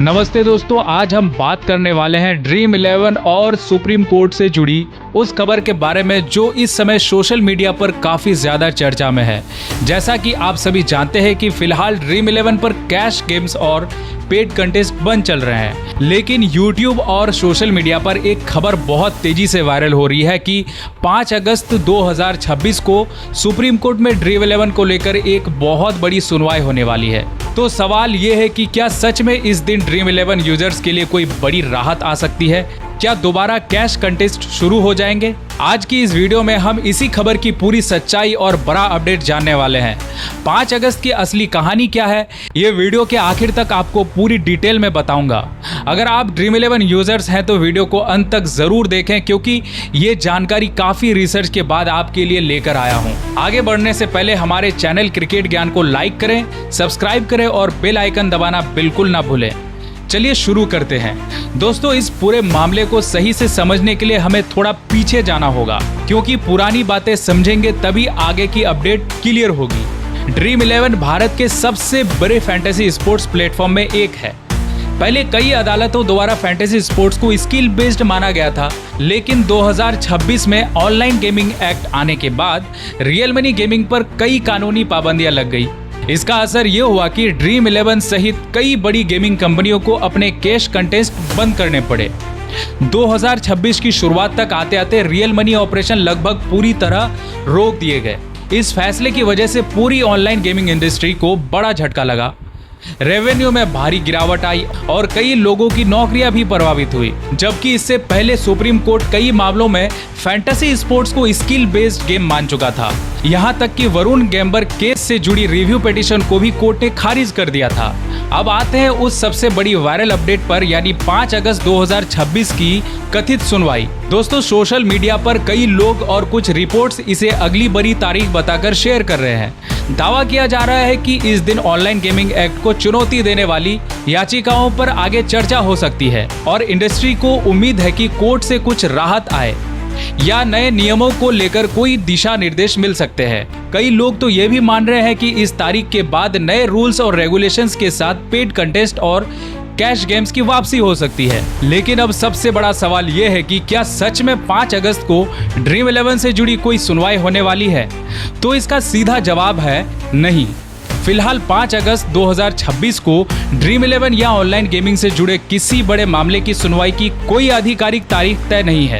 नमस्ते दोस्तों, आज हम बात करने वाले हैं ड्रीम 11 और सुप्रीम कोर्ट से जुड़ी उस खबर के बारे में जो इस समय सोशल मीडिया पर काफ़ी ज़्यादा चर्चा में है। जैसा कि आप सभी जानते हैं कि फिलहाल ड्रीम 11 पर कैश गेम्स और पेड कंटेस्ट बंद चल रहे हैं, लेकिन यूट्यूब और सोशल मीडिया पर एक खबर बहुत तेज़ी से वायरल हो रही है कि 5 अगस्त 2026 को सुप्रीम कोर्ट में ड्रीम 11 को लेकर एक बहुत बड़ी सुनवाई होने वाली है। तो सवाल ये है कि क्या सच में इस दिन ड्रीम 11 यूजर्स के लिए कोई बड़ी राहत आ सकती है? क्या दोबारा कैश कंटेस्ट शुरू हो जाएंगे? आज की इस वीडियो में हम इसी खबर की पूरी सच्चाई और बड़ा अपडेट जानने वाले हैं। 5 अगस्त की असली कहानी क्या है, ये वीडियो के आखिर तक आपको पूरी डिटेल में बताऊंगा। अगर आप ड्रीम 11 यूजर्स हैं तो वीडियो को अंत तक जरूर देखें, क्योंकि ये जानकारी काफी रिसर्च के बाद आपके लिए लेकर आया हूँ। आगे बढ़ने से पहले हमारे चैनल क्रिकेट ज्ञान को लाइक करें, सब्सक्राइब करें और बेल आइकन दबाना बिल्कुल ना भूलें। चलिए शुरू करते हैं। दोस्तों, इस पूरे मामले को सही से समझने के लिए हमें थोड़ा पीछे जाना होगा, क्योंकि पुरानी बातें समझेंगे तभी आगे की अपडेट क्लियर होगी। ड्रीम 11 भारत के सबसे बड़े फैंटेसी स्पोर्ट्स प्लेटफॉर्म में एक है। पहले कई अदालतों द्वारा फैंटेसी स्पोर्ट्स को स्किल बेस्ड माना गया था, लेकिन 2026 में ऑनलाइन गेमिंग एक्ट आने के बाद रियल मनी गेमिंग पर कई कानूनी पाबंदियां लग गई। इसका असर ये हुआ कि ड्रीम 11 सहित कई बड़ी गेमिंग कंपनियों को अपने कैश कंटेस्ट बंद करने पड़े। 2026 की शुरुआत तक आते आते रियल मनी ऑपरेशन लगभग पूरी तरह रोक दिए गए। इस फैसले की वजह से पूरी ऑनलाइन गेमिंग इंडस्ट्री को बड़ा झटका लगा। रेवेन्यू में भारी गिरावट आई और कई लोगों की नौकरियां भी प्रभावित हुई। जबकि इससे पहले सुप्रीम कोर्ट कई मामलों में फैंटेसी स्पोर्ट्स को स्किल बेस्ड गेम मान चुका था। यहां तक कि वरुण गैम्बर केस से जुड़ी रिव्यू पिटीशन को भी कोर्ट ने खारिज कर दिया था। अब आते हैं उस सबसे बड़ी वायरल अपडेट पर, यानी 5 अगस्त 2026 की कथित सुनवाई। दोस्तों, सोशल मीडिया पर कई लोग और कुछ रिपोर्ट्स इसे अगली बड़ी तारीख बताकर शेयर कर रहे हैं। दावा किया जा रहा है कि इस दिन ऑनलाइन गेमिंग एक्ट को चुनौती देने वाली याचिकाओं पर आगे चर्चा हो सकती है और इंडस्ट्री को उम्मीद है कि कोर्ट से कुछ राहत आए या नए नियमों को लेकर कोई दिशा निर्देश मिल सकते हैं। कई लोग तो ये भी मान रहे हैं कि इस तारीख के बाद नए रूल्स और रेगुलेशंस के साथ पेड कंटेस्ट और कैश गेम्स की वापसी हो सकती है। लेकिन अब सबसे बड़ा सवाल ये है कि क्या सच में 5 अगस्त को ड्रीम 11 से जुड़ी कोई सुनवाई होने वाली है? तो इसका सीधा जवाब है नहीं। फिलहाल 5 अगस्त 2026 को ड्रीम 11 या ऑनलाइन गेमिंग से जुड़े किसी बड़े मामले की सुनवाई की कोई आधिकारिक तारीख तय नहीं है।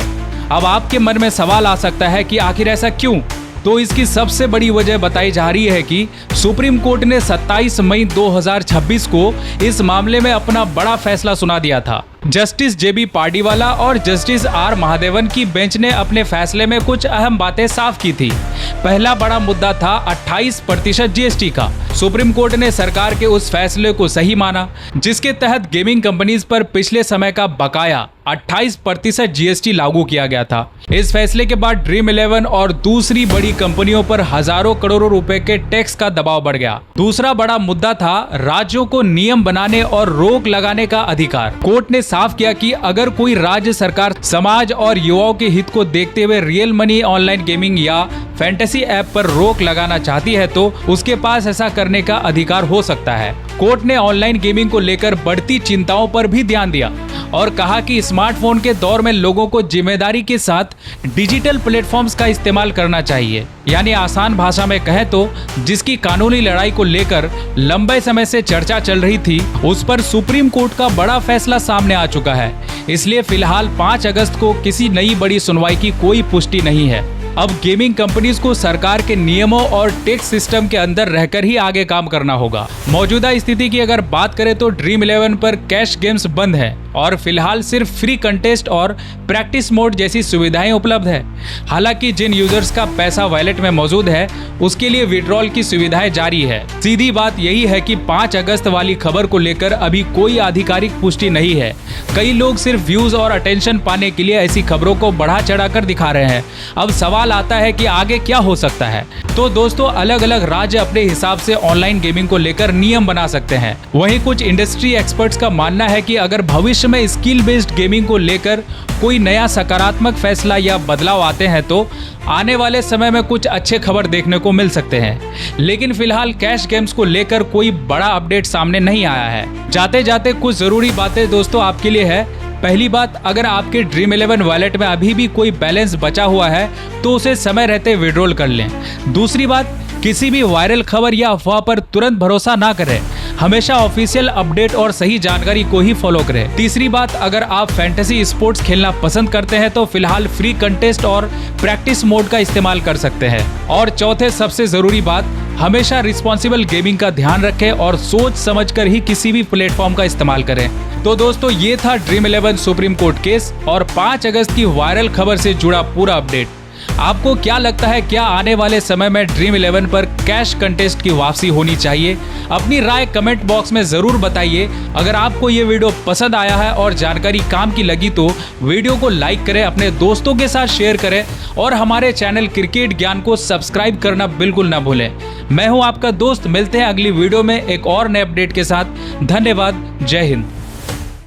अब आपके मन में सवाल आ सकता है कि आखिर ऐसा क्यों? तो इसकी सबसे बड़ी वजह बताई जा रही है कि सुप्रीम कोर्ट ने 27 मई 2026 को इस मामले में अपना बड़ा फैसला सुना दिया था। जस्टिस जेबी पार्डीवाला और जस्टिस आर महादेवन की बेंच ने अपने फैसले में कुछ अहम बातें साफ की थी। पहला बड़ा मुद्दा था 28% जीएसटी का। सुप्रीम कोर्ट ने सरकार के उस फैसले को सही माना, जिसके तहत गेमिंग कंपनीज पर पिछले समय का बकाया 28% जीएसटी लागू किया गया था। इस फैसले के बाद ड्रीम 11 और दूसरी बड़ी कंपनियों पर हजारों करोड़ों रुपए के टैक्स का दबाव बढ़ गया। दूसरा बड़ा मुद्दा था राज्यों को नियम बनाने और रोक लगाने का अधिकार। कोर्ट ने साफ किया कि अगर कोई राज्य सरकार समाज और युवाओं के हित को देखते हुए रियल मनी ऑनलाइन गेमिंग या फैंटेसी ऐप पर रोक लगाना चाहती है तो उसके पास ऐसा करने का अधिकार हो सकता है। कोर्ट ने ऑनलाइन गेमिंग को लेकर बढ़ती चिंताओं पर भी ध्यान दिया और कहा कि स्मार्टफोन के दौर में लोगों को जिम्मेदारी के साथ डिजिटल प्लेटफॉर्म्स का इस्तेमाल करना चाहिए। यानी आसान भाषा में कहें तो जिसकी कानूनी लड़ाई को लेकर लंबे समय से चर्चा चल रही थी, उस पर सुप्रीम कोर्ट का बड़ा फैसला सामने आ चुका है। इसलिए फिलहाल 5 अगस्त को किसी नई बड़ी सुनवाई की कोई पुष्टि नहीं है। अब गेमिंग कंपनीज को सरकार के नियमों और टैक्स सिस्टम के अंदर रहकर ही आगे काम करना होगा। मौजूदा स्थिति की अगर बात करें तो ड्रीम 11 पर कैश गेम्स बंद है और फिलहाल सिर्फ फ्री कंटेस्ट और प्रैक्टिस मोड जैसी सुविधाएं उपलब्ध है। हालांकि जिन यूजर्स का पैसा वॉलेट में मौजूद है उसके लिए विड्रॉल की सुविधाएं जारी है। सीधी बात यही है कि 5 अगस्त वाली खबर को लेकर अभी कोई आधिकारिक पुष्टि नहीं है। कई लोग सिर्फ व्यूज और अटेंशन पाने के लिए ऐसी खबरों को बढ़ा चढ़ाकर दिखा रहे हैं। अब सवाल सवाल आता है कि आगे क्या हो सकता है। तो दोस्तों अलग अलग राज्य अपने हिसाब से ऑनलाइन गेमिंग को लेकर नियम बना सकते हैं। वहीं कुछ इंडस्ट्री एक्सपर्ट्स का मानना है कि अगर भविष्य में स्किल बेस्ड गेमिंग को लेकर कोई नया सकारात्मक फैसला या बदलाव आते हैं तो आने वाले समय में कुछ अच्छे खबर देखने को मिल सकते हैं। लेकिन फिलहाल कैश गेम्स को लेकर कोई बड़ा अपडेट सामने नहीं आया है। जाते जाते कुछ जरूरी बातें दोस्तों आपके लिए है। पहली बात, अगर आपके ड्रीम 11 वॉलेट में अभी भी कोई बैलेंस बचा हुआ है तो उसे समय रहते विड्रॉल कर लें। दूसरी बात, किसी भी वायरल खबर या अफवाह पर तुरंत भरोसा ना करें, हमेशा ऑफिशियल अपडेट और सही जानकारी को ही फॉलो करें। तीसरी बात, अगर आप फैंटेसी स्पोर्ट्स खेलना पसंद करते हैं तो फिलहाल फ्री कंटेस्ट और प्रैक्टिस मोड का इस्तेमाल कर सकते हैं। और चौथे सबसे जरूरी बात, हमेशा रिस्पॉन्सिबल गेमिंग का ध्यान रखें और सोच समझकर ही किसी भी प्लेटफॉर्म का इस्तेमाल करें। तो दोस्तों ये था ड्रीम 11 सुप्रीम कोर्ट केस और 5 अगस्त की वायरल खबर से जुड़ा पूरा अपडेट। आपको क्या लगता है, क्या आने वाले समय में ड्रीम 11 पर कैश कंटेस्ट की वापसी होनी चाहिए? अपनी राय कमेंट बॉक्स में जरूर बताइए। अगर आपको ये वीडियो पसंद आया है और जानकारी काम की लगी तो वीडियो को लाइक करें, अपने दोस्तों के साथ शेयर करें और हमारे चैनल क्रिकेट ज्ञान को सब्सक्राइब करना बिल्कुल ना भूलें। मैं हूं आपका दोस्त, मिलते हैं अगली वीडियो में एक और नए अपडेट के साथ। धन्यवाद, जय हिंद।